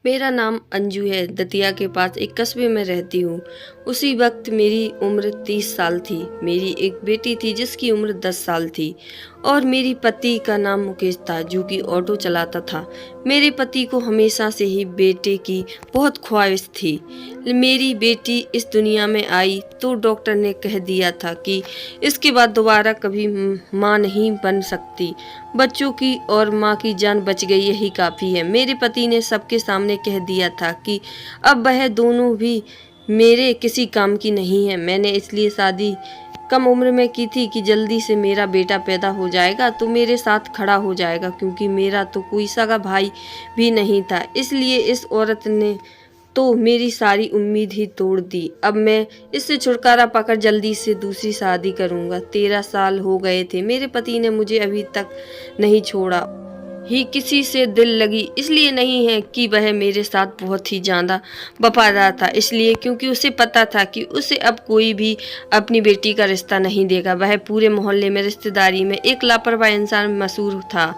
मेरा नाम अंजू है। दतिया के पास एक कस्बे में रहती हूँ। उसी वक्त मेरी उम्र 30 साल थी। मेरी एक बेटी थी जिसकी उम्र 10 साल थी और मेरी पति का नाम मुकेश था जो कि ऑटो चलाता था। मेरे पति को हमेशा से ही बेटे की बहुत ख्वाहिश थी। मेरी बेटी इस दुनिया में आई तो डॉक्टर ने कह दिया था कि इसके बाद दोबारा कभी माँ नहीं बन सकती। बच्चों की और माँ की जान बच गई, यही काफ़ी है। मेरे पति ने सबके सामने कह दिया था कि अब वह दोनों भी मेरे किसी काम की नहीं है। मैंने इसलिए शादी कम उम्र में की थी कि जल्दी से मेरा बेटा पैदा हो जाएगा तो मेरे साथ खड़ा हो जाएगा, क्योंकि मेरा तो कोई सगा भाई भी नहीं था। इसलिए इस औरत ने तो मेरी सारी उम्मीद ही तोड़ दी। अब मैं इससे छुटकारा पाकर जल्दी से दूसरी शादी करूंगा। 13 साल हो गए थे। मेरे पति ने मुझे अभी तक नहीं छोड़ा। ही किसी से दिल लगी इसलिए नहीं है कि वह मेरे साथ बहुत ही ज़्यादा वफादार था, इसलिए क्योंकि उसे पता था कि उसे अब कोई भी अपनी बेटी का रिश्ता नहीं देगा। वह पूरे मोहल्ले में रिश्तेदारी में एक लापरवाह इंसान मशहूर था।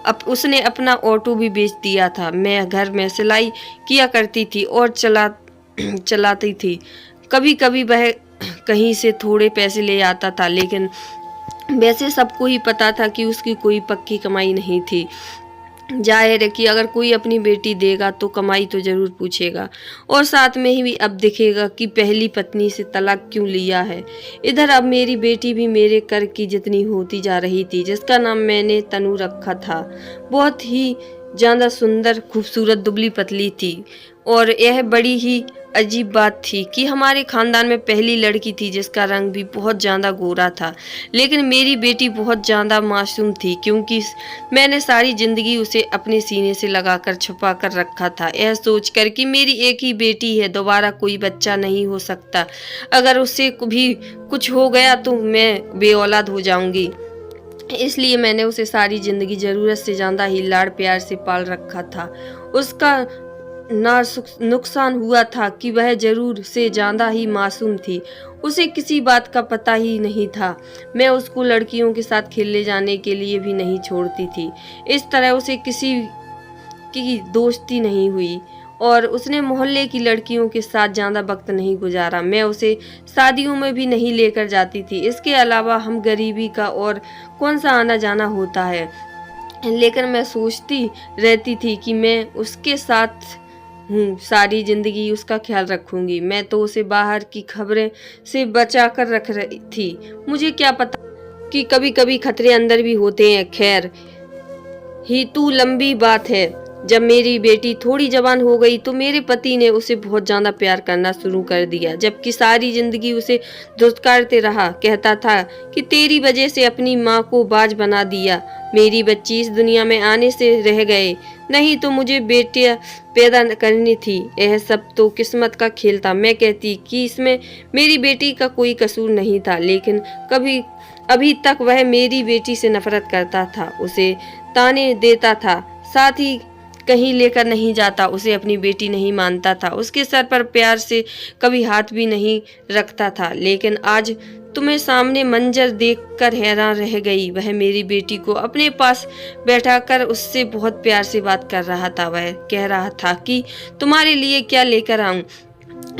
अब उसने अपना ऑटो भी बेच दिया था। मैं घर में सिलाई किया करती थी और चलाती थी। कभी कभी वह कहीं से थोड़े पैसे ले आता था, लेकिन वैसे सबको ही पता था कि उसकी कोई पक्की कमाई नहीं थी। जाहिर है कि अगर कोई अपनी बेटी देगा तो कमाई तो ज़रूर पूछेगा और साथ में ही भी अब दिखेगा कि पहली पत्नी से तलाक क्यों लिया है। इधर अब मेरी बेटी भी मेरे कर की जितनी होती जा रही थी, जिसका नाम मैंने तनु रखा था। बहुत ही ज़्यादा सुंदर, खूबसूरत, दुबली पतली थी और यह बड़ी ही अजीब बात थी कि हमारे खानदान में पहली लड़की थी जिसका रंग भी बहुत ज़्यादा गोरा था। लेकिन मेरी बेटी बहुत ज़्यादा मासूम थी, क्योंकि मैंने सारी ज़िंदगी उसे अपने सीने से लगाकर छुपा कर रखा था, यह सोचकर कि मेरी एक ही बेटी है, दोबारा कोई बच्चा नहीं हो सकता। अगर उससे भी कुछ हो गया तो मैं बेऔलाद हो जाऊंगी। इसलिए मैंने उसे सारी ज़िंदगी ज़रूरत से ज़्यादा ही लाड़ प्यार से पाल रखा था। उसका नुकसान हुआ था कि वह ज़रूर से ज़्यादा ही मासूम थी। उसे किसी बात का पता ही नहीं था। मैं उसको लड़कियों के साथ खेलने जाने के लिए भी नहीं छोड़ती थी। इस तरह उसे किसी की दोस्ती नहीं हुई और उसने मोहल्ले की लड़कियों के साथ ज़्यादा वक्त नहीं गुजारा। मैं उसे शादियों में भी नहीं लेकर जाती थी। इसके अलावा हम गरीबी का और कौन सा आना जाना होता है। लेकिन मैं सोचती रहती थी कि मैं उसके साथ हूँ, सारी ज़िंदगी उसका ख्याल रखूंगी। मैं तो उसे बाहर की खबरें से बचा कर रख रही थी। मुझे क्या पता कि कभी कभी खतरे अंदर भी होते हैं। खैर ही तू लंबी बात है। जब मेरी बेटी थोड़ी जवान हो गई तो मेरे पति ने उसे बहुत ज़्यादा प्यार करना शुरू कर दिया, जबकि सारी ज़िंदगी उसे धुतकारते रहा। कहता था कि तेरी वजह से अपनी माँ को बाज बना दिया, मेरी बच्ची इस दुनिया में आने से रह गए, नहीं तो मुझे बेटियाँ पैदा करनी थी। यह सब तो किस्मत का खेल था। मैं कहती कि इसमें मेरी बेटी का कोई कसूर नहीं था, लेकिन अभी तक वह मेरी बेटी से नफरत करता था, उसे ताने देता था, साथ ही कहीं लेकर नहीं जाता, उसे अपनी बेटी नहीं मानता था, उसके सर पर प्यार से कभी हाथ भी नहीं रखता था। लेकिन आज तुम्हें सामने मंजर देखकर हैरान रह गई। वह मेरी बेटी को अपने पास बैठाकर उससे बहुत प्यार से बात कर रहा था। वह कह रहा था कि तुम्हारे लिए क्या लेकर आऊं,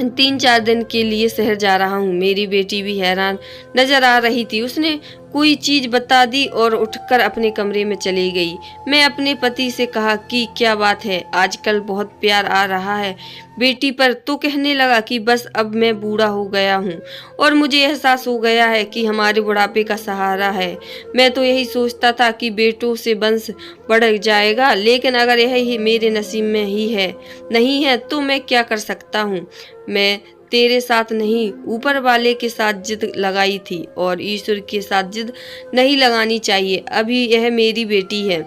3-4 दिन के लिए शहर जा रहा हूँ। मेरी बेटी भी हैरान नजर आ रही थी। उसने कोई चीज बता दी और उठकर अपने कमरे में चली गई। मैं अपने पति से कहा कि क्या बात है, आजकल बहुत प्यार आ रहा है बेटी पर, तो कहने लगा कि बस अब मैं बूढ़ा हो गया हूँ और मुझे एहसास हो गया है कि हमारे बुढ़ापे का सहारा है। मैं तो यही सोचता था कि बेटों से वंश बढ़ जाएगा, लेकिन अगर यही मेरे नसीब में ही है नहीं है तो मैं क्या कर सकता हूँ। मैं तेरे साथ नहीं, ऊपर वाले के साथ जिद लगाई थी और ईश्वर के साथ जिद नहीं लगानी चाहिए। अभी यह मेरी बेटी है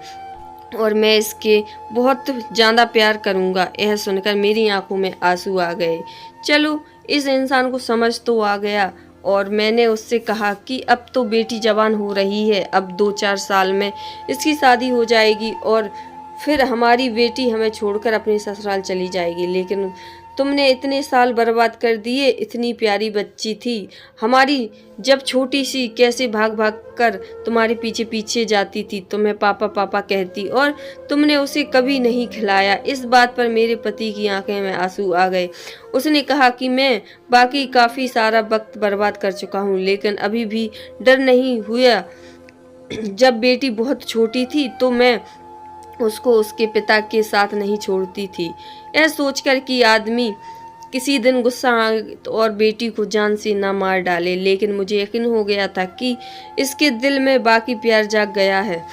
और मैं इसके बहुत ज़्यादा प्यार करूँगा। यह सुनकर मेरी आंखों में आंसू आ गए। चलो, इस इंसान को समझ तो आ गया और मैंने उससे कहा कि अब तो बेटी जवान हो रही है, अब 2-4 साल में इसकी शादी हो जाएगी और फिर हमारी बेटी हमें छोड़कर अपने ससुराल चली जाएगी। लेकिन तुमने इतने साल बर्बाद कर दिए। इतनी प्यारी बच्ची थी हमारी, जब छोटी सी कैसे भाग भाग कर तुम्हारे पीछे पीछे जाती थी, तुम्हें पापा पापा कहती, और तुमने उसे कभी नहीं खिलाया। इस बात पर मेरे पति की आंखें में आंसू आ गए। उसने कहा कि मैं बाकी काफ़ी सारा वक्त बर्बाद कर चुका हूँ, लेकिन अभी भी डर नहीं हुआ। जब बेटी बहुत छोटी थी तो मैं उसको उसके पिता के साथ नहीं छोड़ती थी, यह सोचकर कि आदमी किसी दिन गुस्सा आए और बेटी को जान से ना मार डाले। लेकिन मुझे यकीन हो गया था कि इसके दिल में बाकी प्यार जाग गया है।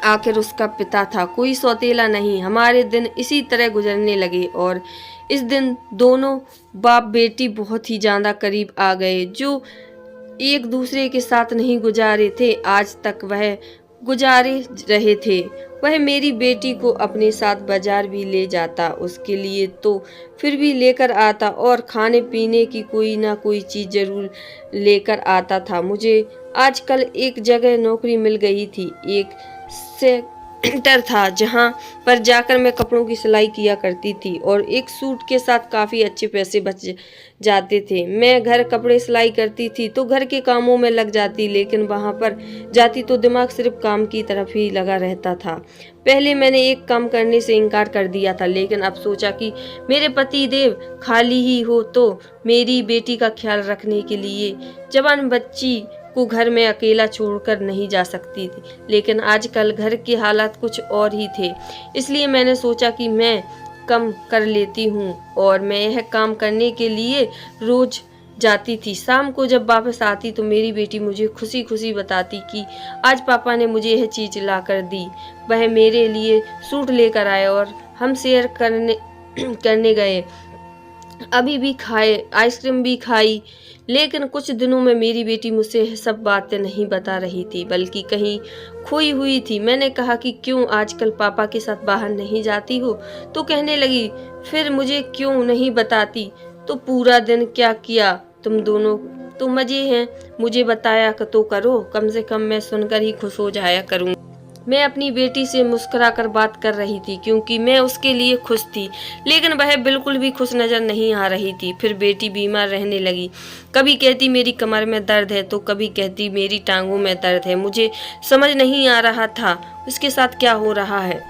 आखिर उसका पिता था, कोई सौतेला नहीं। हमारे दिन इसी तरह गुजरने लगे और इस दिन दोनों बाप बेटी बहुत ही ज़्यादा करीब आ गए, जो एक दूसरे के साथ नहीं गुजारे थे आज तक वह गुजारे रहे थे। वह मेरी बेटी को अपने साथ बाजार भी ले जाता, उसके लिए तो फिर भी लेकर आता, और खाने पीने की कोई ना कोई चीज़ जरूर लेकर आता था। मुझे आजकल एक जगह नौकरी मिल गई थी, एक सेंटर था जहां पर जाकर मैं कपड़ों की सिलाई किया करती थी, और एक सूट के साथ काफ़ी अच्छे पैसे बच जाते थे। मैं घर कपड़े सिलाई करती थी तो घर के कामों में लग जाती, लेकिन वहां पर जाती तो दिमाग सिर्फ काम की तरफ ही लगा रहता था। पहले मैंने एक काम करने से इनकार कर दिया था, लेकिन अब सोचा कि मेरे पति देव खाली ही हो तो मेरी बेटी का ख्याल रखने के लिए जवान बच्ची को घर में अकेला छोड़कर नहीं जा सकती थी। लेकिन आजकल घर के हालात कुछ और ही थे, इसलिए मैंने सोचा कि मैं कम कर लेती हूँ, और मैं यह काम करने के लिए रोज जाती थी। शाम को जब वापस आती तो मेरी बेटी मुझे खुशी खुशी बताती कि आज पापा ने मुझे यह चीज़ ला कर दी। वह मेरे लिए सूट लेकर आए और हम शेयर करने गए। अभी भी खाए, आइसक्रीम भी खाई। लेकिन कुछ दिनों में मेरी बेटी मुझसे यह सब बातें नहीं बता रही थी, बल्कि कहीं खोई हुई थी। मैंने कहा कि क्यों आजकल पापा के साथ बाहर नहीं जाती हो, तो कहने लगी फिर मुझे क्यों नहीं बताती, तो पूरा दिन क्या किया तुम दोनों, तो मजे हैं, मुझे बताया तो करो, कम से कम मैं सुनकर ही खुश हो जाया करूँ। मैं अपनी बेटी से मुस्कुराकर बात कर रही थी क्योंकि मैं उसके लिए खुश थी, लेकिन वह बिल्कुल भी खुश नजर नहीं आ रही थी। फिर बेटी बीमार रहने लगी। कभी कहती मेरी कमर में दर्द है तो कभी कहती मेरी टांगों में दर्द है। मुझे समझ नहीं आ रहा था उसके साथ क्या हो रहा है।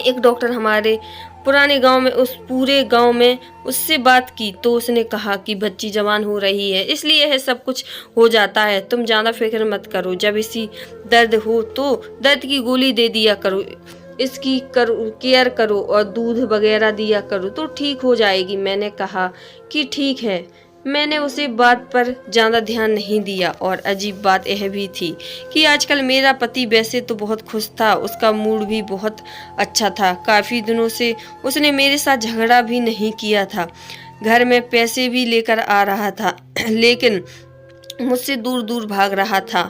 एक डॉक्टर हमारे पुराने गांव में, उस पूरे गांव में उससे बात की तो उसने कहा कि बच्ची जवान हो रही है, इसलिए यह सब कुछ हो जाता है। तुम ज़्यादा फिक्र मत करो, जब इसी दर्द हो तो दर्द की गोली दे दिया करो, इसकी केयर करो और दूध वगैरह दिया करो तो ठीक हो जाएगी। मैंने कहा कि ठीक है। मैंने उसे बात पर ज़्यादा ध्यान नहीं दिया। और अजीब बात यह भी थी कि आजकल मेरा पति वैसे तो बहुत खुश था, उसका मूड भी बहुत अच्छा था। काफ़ी दिनों से उसने मेरे साथ झगड़ा भी नहीं किया था, घर में पैसे भी लेकर आ रहा था, लेकिन मुझसे दूर दूर भाग रहा था।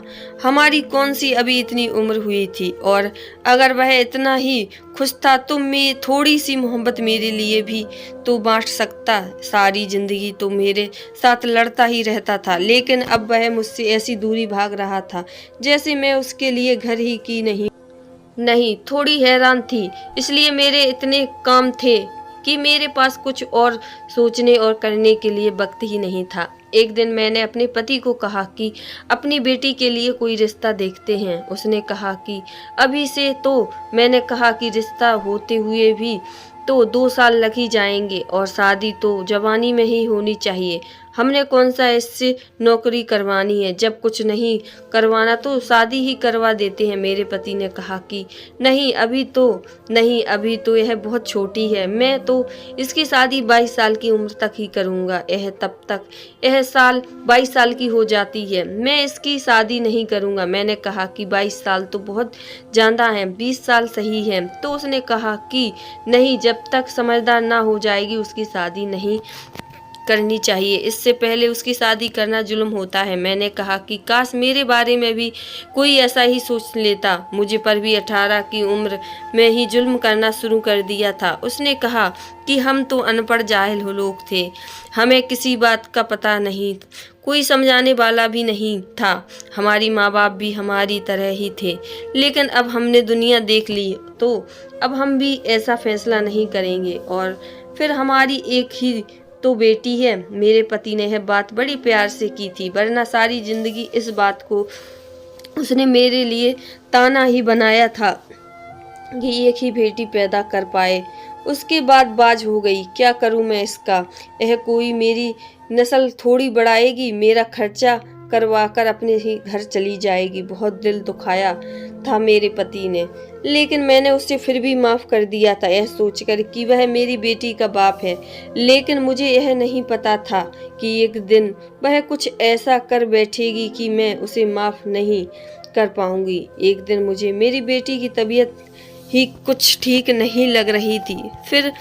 हमारी कौन सी अभी इतनी उम्र हुई थी, और अगर वह इतना ही खुश था तो मैं थोड़ी सी मोहब्बत मेरे लिए भी तो बांट सकता। सारी जिंदगी तो मेरे साथ लड़ता ही रहता था, लेकिन अब वह मुझसे ऐसी दूरी भाग रहा था जैसे मैं उसके लिए घर ही की नहीं। थोड़ी हैरान थी, इसलिए मेरे इतने काम थे कि मेरे पास कुछ और सोचने और करने के लिए वक्त ही नहीं था। एक दिन मैंने अपने पति को कहा कि अपनी बेटी के लिए कोई रिश्ता देखते हैं। उसने कहा कि अभी से, तो मैंने कहा कि रिश्ता होते हुए भी तो 2 साल लग ही जाएंगे, और शादी तो जवानी में ही होनी चाहिए। हमने कौन सा इससे नौकरी करवानी है, जब कुछ नहीं करवाना तो शादी ही करवा देते हैं। मेरे पति ने कहा कि नहीं अभी तो यह बहुत छोटी है, मैं तो इसकी शादी 22 साल की उम्र तक ही करूँगा। यह साल 22 साल की हो जाती है, मैं इसकी शादी नहीं करूँगा। मैंने कहा कि 22 साल तो बहुत ज़्यादा है, 20 साल सही है। तो उसने कहा कि नहीं, जब तक समझदार ना हो जाएगी उसकी शादी नहीं करनी चाहिए, इससे पहले उसकी शादी करना जुल्म होता है। मैंने कहा कि काश मेरे बारे में भी कोई ऐसा ही सोच लेता, मुझे पर भी 18 की उम्र में ही जुल्म करना शुरू कर दिया था। उसने कहा कि हम तो अनपढ़ जाहिल लोग थे, हमें किसी बात का पता नहीं, कोई समझाने वाला भी नहीं था। हमारी माँ बाप भी हमारी तरह ही थे, लेकिन अब हमने दुनिया देख ली तो अब हम भी ऐसा फैसला नहीं करेंगे। और फिर हमारी एक ही तो बेटी है। मेरे पति ने यह बात बड़ी प्यार से की थी, वरना सारी जिंदगी इस बात को उसने मेरे लिए ताना ही बनाया था कि एक ही बेटी पैदा कर पाए। उसके बाद बाज हो गई। क्या करूं मैं इसका? यह कोई मेरी नस्ल थोड़ी बढ़ाएगी, मेरा खर्चा करवा कर अपने ही घर चली जाएगी। बहुत दिल दुखाया था मेरे पति ने, लेकिन मैंने उसे फिर भी माफ कर दिया था, यह सोचकर कि वह मेरी बेटी का बाप है। लेकिन मुझे यह नहीं पता था कि एक दिन वह कुछ ऐसा कर बैठेगी कि मैं उसे माफ नहीं कर पाऊंगी। एक दिन मुझे मेरी बेटी की तबीयत ही कुछ ठीक नहीं लग रही थी। फिर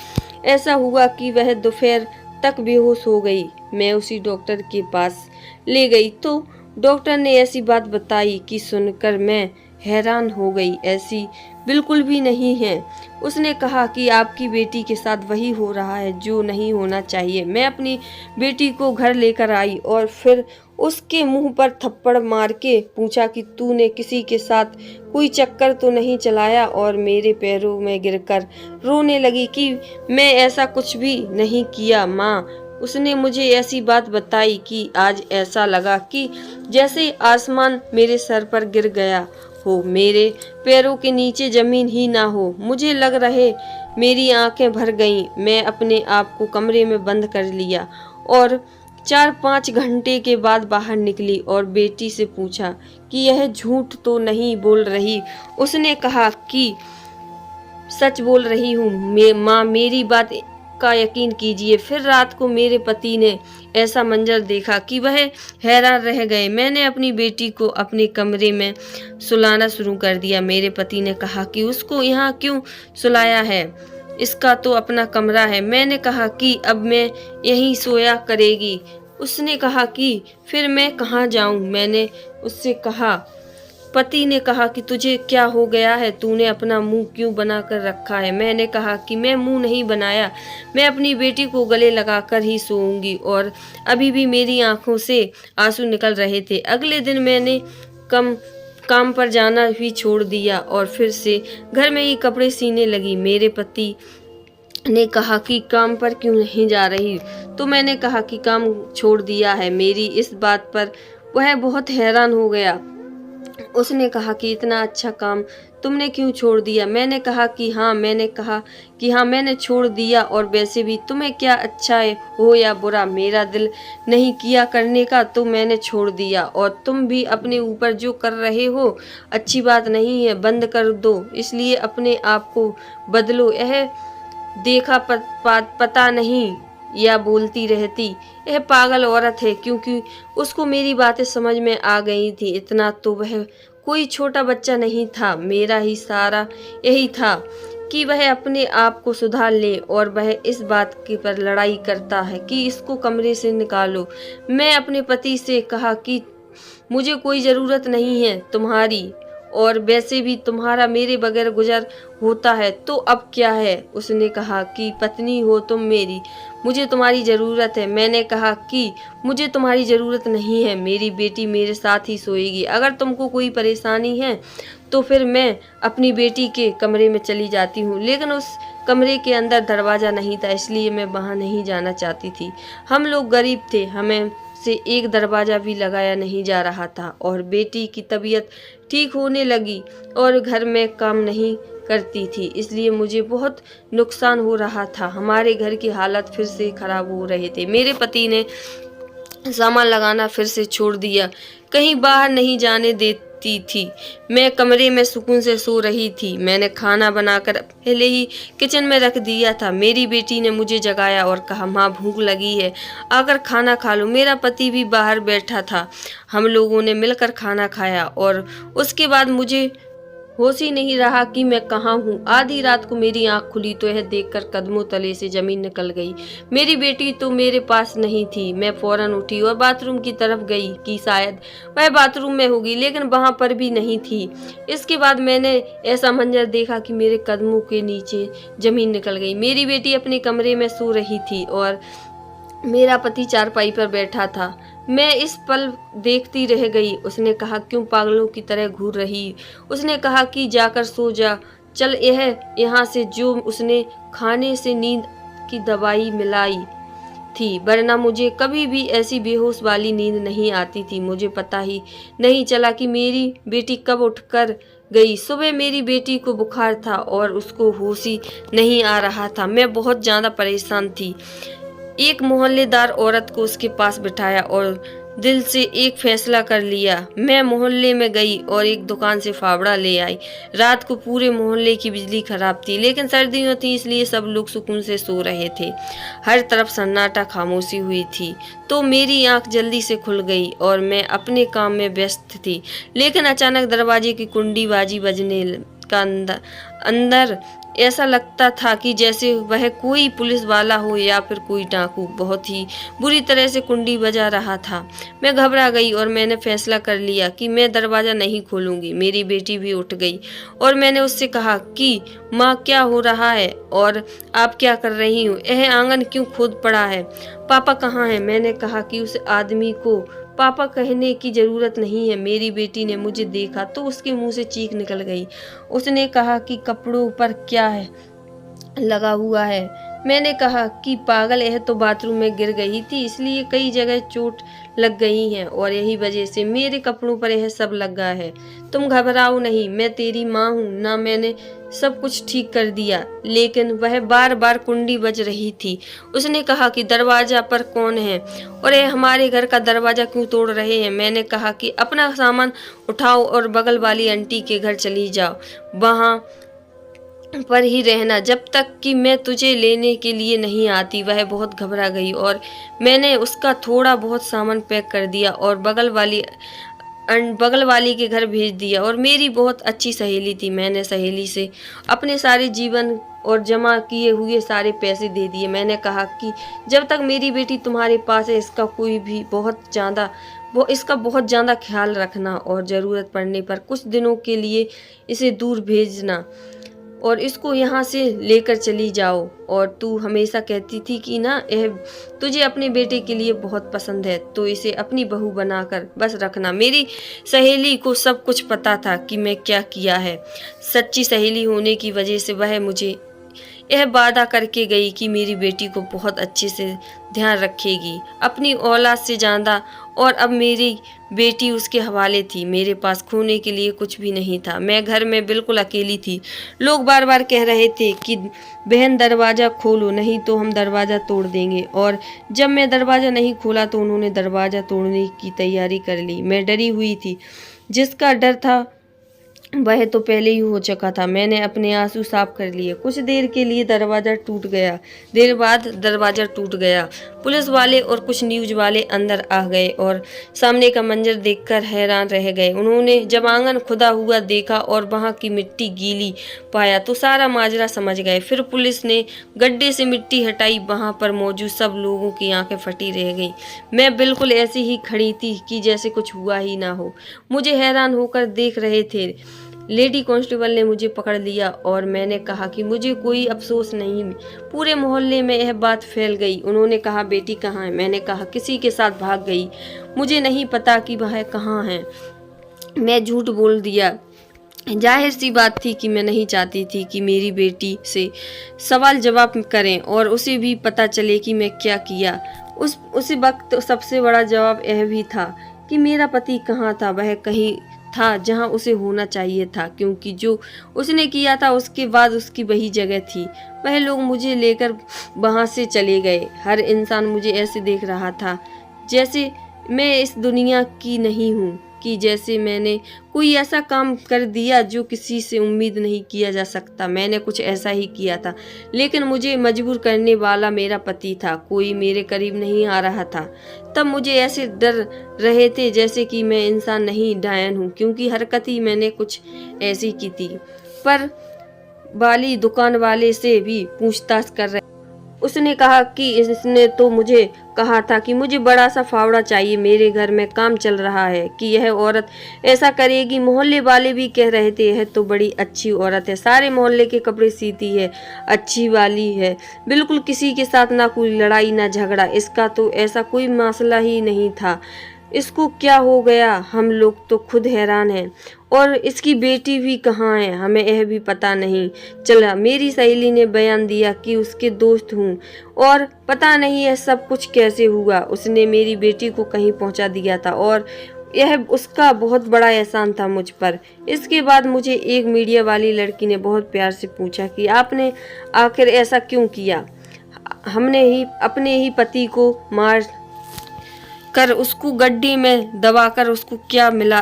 ऐसा हुआ कि वह दोपहर तक बेहोश हो गई। मैं उसी डॉक्टर के पास ले गई तो डॉक्टर ने ऐसी बात बताई कि सुनकर मैं हैरान हो गई। ऐसी बिल्कुल भी नहीं है। उसने कहा कि आपकी बेटी के साथ वही हो रहा है जो नहीं होना चाहिए। मैं अपनी बेटी को घर लेकर आई और फिर उसके मुंह पर थप्पड़ मार के पूछा कि तूने किसी के साथ कोई चक्कर तो नहीं चलाया, और मेरे पैरों में गिरकर रोने लगी कि मैं ऐसा कुछ भी नहीं किया माँ। उसने मुझे ऐसी बात बताई कि आज ऐसा लगा कि जैसे आसमान मेरे सर पर गिर गया हो, मेरे पैरों के नीचे जमीन ही ना हो। मुझे लग रहे मेरी आंखें भर गईं। मैं अपने आप को कमरे में बंद कर लिया और 4-5 घंटे के बाद बाहर निकली और बेटी से पूछा कि यह झूठ तो नहीं बोल रही। उसने कहा कि सच बोल रही हूँ माँ, मेरी बात का यकीन कीजिए। फिर रात को मेरे पति ने ऐसा मंजर देखा कि वह हैरान रह गए। मैंने अपनी बेटी को अपने कमरे में सुलाना शुरू कर दिया। मेरे पति ने कहा कि उसको यहाँ क्यों सुलाया है, इसका तो अपना कमरा है। मैंने कहा कि अब मैं यहीं सोया करेगी। उसने कहा कि फिर मैं कहाँ जाऊँ? मैंने उससे कहा, पति ने कहा कि तुझे क्या हो गया है, तूने अपना मुंह क्यों बना कर रखा है? मैंने कहा कि मैं मुंह नहीं बनाया, मैं अपनी बेटी को गले लगाकर ही सोऊंगी। और अभी भी मेरी आंखों से आंसू निकल रहे थे। अगले दिन मैंने काम पर जाना भी छोड़ दिया और फिर से घर में ही कपड़े सीने लगी। मेरे पति ने कहा कि काम पर क्यों नहीं जा रही? तो मैंने कहा कि काम छोड़ दिया है। मेरी इस बात पर वह बहुत हैरान हो गया। उसने कहा कि इतना अच्छा काम तुमने क्यों छोड़ दिया? मैंने कहा कि हाँ, मैंने छोड़ दिया। और वैसे भी तुम्हें क्या, अच्छा हो या बुरा, मेरा दिल नहीं किया करने का तो मैंने छोड़ दिया। और तुम भी अपने ऊपर जो कर रहे हो अच्छी बात नहीं है, बंद कर दो। इसलिए अपने आप को बदलो। यह देखा पता नहीं या बोलती रहती, यह पागल औरत है, क्योंकि उसको मेरी बातें समझ में आ गई थी। इतना तो वह कोई छोटा बच्चा नहीं था। मेरा ही सारा यही था कि वह अपने आप को सुधार ले, और वह इस बात के पर लड़ाई करता है कि इसको कमरे से निकालो। मैं अपने पति से कहा कि मुझे कोई ज़रूरत नहीं है तुम्हारी, और वैसे भी तुम्हारा मेरे बगैर गुजर होता है, तो अब क्या है? उसने कहा कि पत्नी हो तुम मेरी, मुझे तुम्हारी ज़रूरत है। मैंने कहा कि मुझे तुम्हारी ज़रूरत नहीं है, मेरी बेटी मेरे साथ ही सोएगी। अगर तुमको कोई परेशानी है तो फिर मैं अपनी बेटी के कमरे में चली जाती हूँ। लेकिन उस कमरे के अंदर दरवाज़ा नहीं था, इसलिए मैं वहाँ नहीं जाना चाहती थी। हम लोग गरीब थे, हमें से एक दरवाज़ा भी लगाया नहीं जा रहा था। और बेटी की तबीयत ठीक होने लगी और घर में काम नहीं करती थी, इसलिए मुझे बहुत नुकसान हो रहा था। हमारे घर की हालत फिर से खराब हो रहे थे। मेरे पति ने सामान लगाना फिर से छोड़ दिया, कहीं बाहर नहीं जाने देती थी। मैं कमरे में सुकून से सो रही थी। मैंने खाना बनाकर पहले ही किचन में रख दिया था। मेरी बेटी ने मुझे जगाया और कहा, माँ भूख लगी है, आकर खाना खा लो। मेरा पति भी बाहर बैठा था। हम लोगों ने मिलकर खाना खाया और उसके बाद मुझे होश ही नहीं रहा कि मैं कहाँ हूँ। आधी रात को मेरी आंख खुली तो यह देखकर कदमों तले से जमीन निकल गई। मेरी बेटी तो मेरे पास नहीं थी। मैं फौरन उठी और बाथरूम की तरफ गई कि शायद वह बाथरूम में होगी, लेकिन वहाँ पर भी नहीं थी। इसके बाद मैंने ऐसा मंजर देखा कि मेरे कदमों के नीचे जमीन निकल गई। मेरी बेटी अपने कमरे में सो रही थी और मेरा पति चारपाई पर बैठा था। मैं इस पल देखती रह गई। उसने कहा, क्यों पागलों की तरह घूर रही? उसने कहा कि जाकर सो जा, चल यहाँ से। जो उसने खाने से नींद की दवाई मिलाई थी, वरना मुझे कभी भी ऐसी बेहोश वाली नींद नहीं आती थी। मुझे पता ही नहीं चला कि मेरी बेटी कब उठकर गई। सुबह मेरी बेटी को बुखार था और उसको होश ही नहीं आ रहा था। मैं बहुत ज़्यादा परेशान थी। एक मोहल्लेदार औरत को उसके पास बिठाया और दिल से एक फैसला कर लिया। मैं मोहल्ले में गई और एक दुकान से फावड़ा ले आई। रात को पूरे मोहल्ले की बिजली खराब थी, लेकिन सर्दियां थी इसलिए सब लोग सुकून से सो रहे थे। हर तरफ सन्नाटा, खामोशी हुई थी। तो मेरी आंख जल्दी से खुल गई और मैं अपने काम में व्यस्त थी। लेकिन अचानक दरवाजे की कुंडी बाजी बजने का अंदर ऐसा लगता था कि जैसे वह कोई पुलिस वाला हो या फिर कोई डाकू। बहुत ही बुरी तरह से कुंडी बजा रहा था। मैं घबरा गई और मैंने फैसला कर लिया कि मैं दरवाज़ा नहीं खोलूंगी। मेरी बेटी भी उठ गई और मैंने उससे कहा कि माँ, क्या हो रहा है और आप क्या कर रही हो? यह आंगन क्यों खोद पड़ा है? पापा कहाँ हैं? मैंने कहा कि उस आदमी को पापा कहने की ज़रूरत नहीं है। मेरी बेटी ने मुझे देखा तो उसके मुंह से चीख निकल गई। उसने कहा कि कपड़ों पर क्या है लगा हुआ है? मैंने कहा कि पागल, यह तो बाथरूम में गिर गई थी, इसलिए कई जगह चोट लग गई हैं और यही वजह से मेरे कपड़ों पर यह सब लगा है। तुम घबराओ नहीं, मैं तेरी माँ हूँ ना। मैंने सब कुछ ठीक कर दिया। लेकिन वह बार बार कुंडी बज रही थी। उसने कहा कि दरवाजा पर कौन है और यह हमारे घर का दरवाजा क्यों तोड़ रहे हैं? मैंने कहा कि अपना सामान उठाओ और बगल वाली आंटी के घर चली जाओ, वहाँ पर ही रहना जब तक कि मैं तुझे लेने के लिए नहीं आती। वह बहुत घबरा गई और मैंने उसका थोड़ा बहुत सामान पैक कर दिया और बगल वाली के घर भेज दिया। और मेरी बहुत अच्छी सहेली थी। मैंने सहेली से अपने सारे जीवन और जमा किए हुए सारे पैसे दे दिए। मैंने कहा कि जब तक मेरी बेटी तुम्हारे पास है, इसका बहुत ज़्यादा ख्याल रखना और ज़रूरत पड़ने पर कुछ दिनों के लिए इसे दूर भेजना और इसको यहाँ से लेकर चली जाओ। और तू हमेशा कहती थी कि ना, यह तुझे अपने बेटे के लिए बहुत पसंद है, तो इसे अपनी बहू बनाकर बस रखना। मेरी सहेली को सब कुछ पता था कि मैं क्या किया है। सच्ची सहेली होने की वजह से वह मुझे यह वादा करके गई कि मेरी बेटी को बहुत अच्छे से ध्यान रखेगी, अपनी औलाद से ज़्यादा। और अब मेरी बेटी उसके हवाले थी। मेरे पास खोने के लिए कुछ भी नहीं था। मैं घर में बिल्कुल अकेली थी। लोग बार बार कह रहे थे कि बहन दरवाज़ा खोलो, नहीं तो हम दरवाज़ा तोड़ देंगे। और जब मैं दरवाज़ा नहीं खोला तो उन्होंने दरवाज़ा तोड़ने की तैयारी कर ली। मैं डरी हुई थी। जिसका डर था वह तो पहले ही हो चुका था। मैंने अपने आंसू साफ कर लिए। कुछ देर के लिए दरवाज़ा टूट गया। देर बाद दरवाज़ा टूट गया। पुलिस वाले और कुछ न्यूज़ वाले अंदर आ गए और सामने का मंजर देखकर हैरान रह गए। उन्होंने जब आंगन खुदा हुआ देखा और वहाँ की मिट्टी गीली पाया तो सारा माजरा समझ गए। फिर पुलिस ने गड्ढे से मिट्टी हटाई। वहाँ पर मौजूद सब लोगों की आंखें फटी रह गई। मैं बिल्कुल ऐसी ही खड़ी थी कि जैसे कुछ हुआ ही ना हो। मुझे हैरान होकर देख रहे थे। लेडी कांस्टेबल ने मुझे पकड़ लिया और मैंने कहा कि मुझे कोई अफसोस नहीं। पूरे मोहल्ले में यह बात फैल गई। उन्होंने कहा, बेटी कहाँ है? मैंने कहा, किसी के साथ भाग गई, मुझे नहीं पता कि वह कहाँ है। मैं झूठ बोल दिया। जाहिर सी बात थी कि मैं नहीं चाहती थी कि मेरी बेटी से सवाल जवाब करें और उसे भी पता चले कि मैं क्या किया। उसी वक्त सबसे बड़ा जवाब यह भी था कि मेरा पति कहाँ था। वह कहीं था जहां उसे होना चाहिए था, क्योंकि जो उसने किया था उसके बाद उसकी वही जगह थी। वह लोग मुझे लेकर वहां से चले गए। हर इंसान मुझे ऐसे देख रहा था जैसे मैं इस दुनिया की नहीं हूँ, कि जैसे मैंने कोई ऐसा काम कर दिया जो किसी से उम्मीद नहीं किया जा सकता। मैंने कुछ ऐसा ही किया था, लेकिन मुझे मजबूर करने वाला मेरा पति था। कोई मेरे करीब नहीं आ रहा था। तब मुझे ऐसे डर रहे थे जैसे कि मैं इंसान नहीं, डायन हूँ, क्योंकि हरकत ही मैंने कुछ ऐसी की थी। पर वाली दुकान वाले से भी पूछताछ कर रहे। उसने कहा कि इसने तो मुझे कहा था कि मुझे बड़ा सा फावड़ा चाहिए, मेरे घर में काम चल रहा है कि यह औरत ऐसा करेगी। मोहल्ले वाले भी कह रहे थे यह तो बड़ी अच्छी औरत है, सारे मोहल्ले के कपड़े सीती है, अच्छी वाली है, बिल्कुल किसी के साथ ना कोई लड़ाई ना झगड़ा, इसका तो ऐसा कोई मसला ही नहीं था। इसको क्या हो गया, हम लोग तो खुद हैरान हैं। और इसकी बेटी भी कहाँ है, हमें यह भी पता नहीं चला। मेरी सहेली ने बयान दिया कि उसके दोस्त हूँ और पता नहीं यह सब कुछ कैसे हुआ। उसने मेरी बेटी को कहीं पहुँचा दिया था और यह उसका बहुत बड़ा एहसान था मुझ पर। इसके बाद मुझे एक मीडिया वाली लड़की ने बहुत प्यार से पूछा कि आपने आखिर ऐसा क्यों किया। हमने ही अपने ही पति को मार कर उसको गड्ढे में दबाकर उसको क्या मिला,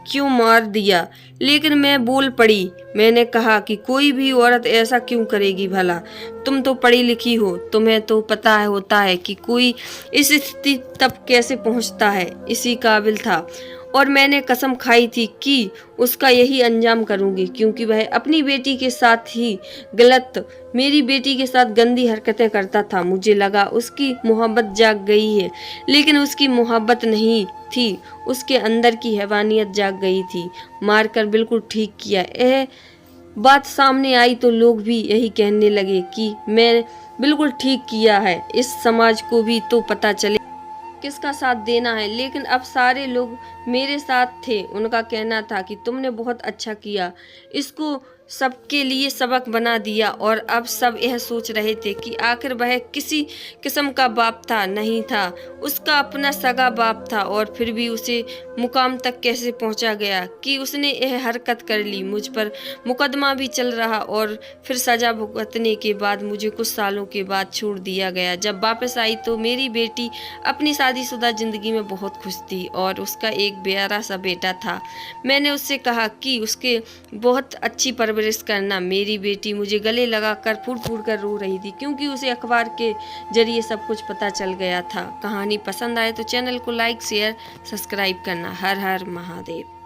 क्यों मार दिया। लेकिन मैं बोल पड़ी, मैंने कहा कि कोई भी औरत ऐसा क्यों करेगी भला, तुम तो पढ़ी लिखी हो, तुम्हें तो पता होता है कि कोई इस स्थिति तक कैसे पहुंचता है, इसी काबिल था। और मैंने कसम खाई थी कि उसका यही अंजाम करूंगी, क्योंकि वह अपनी बेटी के साथ ही गलत, मेरी बेटी के साथ गंदी हरकतें करता था। मुझे लगा उसकी मोहब्बत जाग गई है, लेकिन उसकी मोहब्बत नहीं थी, उसके अंदर की हैवानियत जाग गई थी। मारकर बिल्कुल ठीक किया। यह बात सामने आई तो लोग भी यही कहने लगे कि मैं बिल्कुल ठीक किया है, इस समाज को भी तो पता चले किसका साथ देना है। लेकिन अब सारे लोग मेरे साथ थे, उनका कहना था कि तुमने बहुत अच्छा किया, इसको सबके लिए सबक बना दिया। और अब सब यह सोच रहे थे कि आखिर वह किसी किस्म का बाप था, नहीं था, उसका अपना सगा बाप था, और फिर भी उसे मुकाम तक कैसे पहुंचा गया कि उसने यह हरकत कर ली। मुझ पर मुकदमा भी चल रहा और फिर सजा भुगतने के बाद मुझे कुछ सालों के बाद छोड़ दिया गया। जब वापस आई तो मेरी बेटी अपनी शादीशुदा जिंदगी में बहुत खुश थी और उसका एक प्यारा सा बेटा था। मैंने उससे कहा कि उसके बहुत अच्छी परवरिश करना। मेरी बेटी मुझे गले लगाकर फूट फूट कर रो रही थी, क्योंकि उसे अखबार के जरिए सब कुछ पता चल गया था। कहानी पसंद आए तो चैनल को लाइक शेयर सब्सक्राइब करना। हर हर महादेव।